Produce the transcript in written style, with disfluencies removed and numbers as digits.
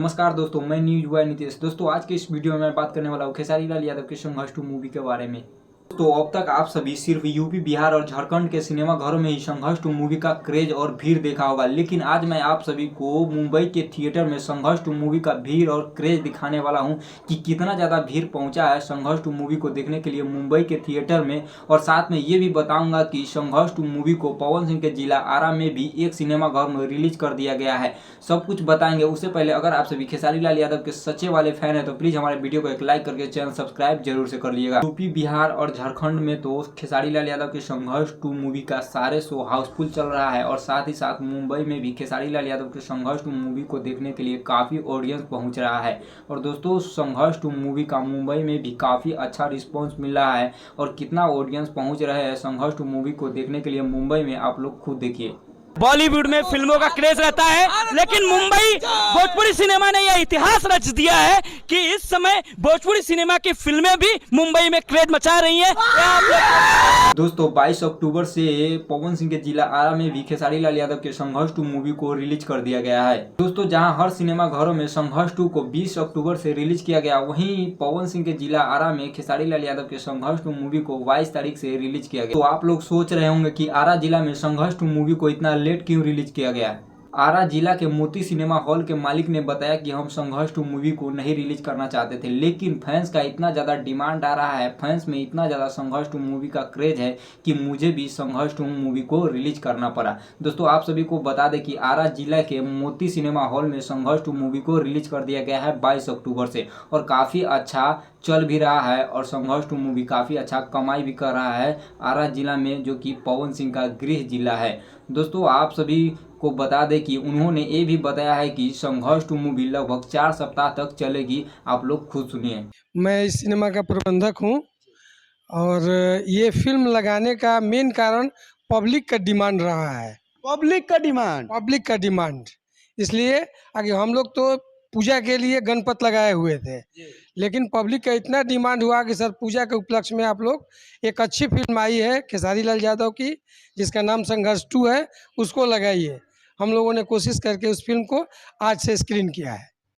नमस्कार दोस्तों, मैं न्यूज बॉय नितेश। दोस्तों आज के इस वीडियो में मैं बात करने वाला हूँ खेसारी लाल यादव के संघर्ष 2 मूवी के बारे में। तो अब तक आप सभी सिर्फ यूपी, बिहार और झारखंड के सिनेमा घरों में ही संघर्ष 2 मूवी का क्रेज और भीड़ देखा होगा, लेकिन आज मैं आप सभी को मुंबई के थिएटर में संघर्ष 2 मूवी का भीड़ और क्रेज दिखाने वाला हूं कि कितना ज़्यादा भीड़ पहुंचा है संघर्ष 2 मूवी को देखने के लिए मुंबई के थिएटर में। और साथ में ये भी बताऊंगा कि संघर्ष 2 मूवी को पवन सिंह के जिला आरा में भी एक सिनेमा घर में रिलीज कर दिया गया है। सब कुछ बताएंगे। उससे पहले अगर आप सभी खेसारी लाल यादव के सच्चे वाले फैन है तो प्लीज हमारे वीडियो को एक लाइक करके चैनल सब्सक्राइब जरूर से कर लीजिएगा। यूपी, बिहार और झारखंड में तो खेसारी लाल यादव के संघर्ष 2 मूवी का सारे शो हाउसफुल चल रहा है और साथ ही साथ मुंबई में भी खेसारी लाल यादव के संघर्ष 2 मूवी को देखने के लिए काफी ऑडियंस पहुंच रहा है। और दोस्तों संघर्ष 2 मूवी का मुंबई में भी काफी अच्छा रिस्पॉन्स मिल रहा है और कितना ऑडियंस पहुंच रहे हैं संघर्ष 2 मूवी को देखने के लिए मुंबई में, आप लोग खुद देखिए। बॉलीवुड में फिल्मों का क्रेज रहता है, लेकिन मुंबई भोजपुरी सिनेमा ने यह इतिहास रच दिया है कि इस समय भोजपुरी सिनेमा की फिल्में भी मुंबई में क्रेज मचा रही हैं। दोस्तों 22 अक्टूबर से पवन सिंह के जिला आरा में भी खेसारी लाल यादव के संघर्ष 2 मूवी को रिलीज कर दिया गया है। दोस्तों जहां हर सिनेमा घरों में संघर्ष 2 को 20 अक्टूबर से रिलीज किया गया, वहीं पवन सिंह के जिला आरा में खेसारी लाल यादव के संघर्ष 2 मूवी को 22 तारीख से रिलीज किया गया। तो आप लोग सोच रहे होंगे कि आरा जिला में संघर्ष 2 मूवी को इतना लेट क्यों रिलीज किया गया है। आरा जिला के मोती सिनेमा हॉल के मालिक ने बताया कि हम संघर्ष 2 मूवी को नहीं रिलीज करना चाहते थे, लेकिन फैंस का इतना ज़्यादा डिमांड आ रहा है, फैंस में इतना ज़्यादा संघर्ष 2 मूवी का क्रेज है कि मुझे भी संघर्ष 2 मूवी को रिलीज करना पड़ा। दोस्तों आप सभी को बता दें कि आरा जिला के मोती सिनेमा हॉल में संघर्ष 2 मूवी को रिलीज कर दिया गया है 22 अक्टूबर से और काफ़ी अच्छा चल भी रहा है और संघर्ष 2 मूवी काफ़ी अच्छा कमाई भी कर रहा है आरा जिला में, जो कि पवन सिंह का गृह जिला है। दोस्तों आप सभी को बता दें कि उन्होंने ये भी बताया है कि संघर्ष 2 मूवी लगभग 4 सप्ताह तक चलेगी। आप लोग खुद सुनिए। मैं इस सिनेमा का प्रबंधक हूं और ये फिल्म लगाने का मेन कारण पब्लिक का डिमांड रहा है। पब्लिक का डिमांड इसलिए आगे हम लोग तो पूजा के लिए गणपत लगाए हुए थे, लेकिन पब्लिक का इतना डिमांड हुआ कि सर पूजा के उपलक्ष्य में आप लोग एक अच्छी फिल्म आई है खेसारी लाल यादव की जिसका नाम संघर्ष 2 है, उसको लगाइए। हम लोगों ने कोशिश करके उस फिल्म को आज से स्क्रीन किया है।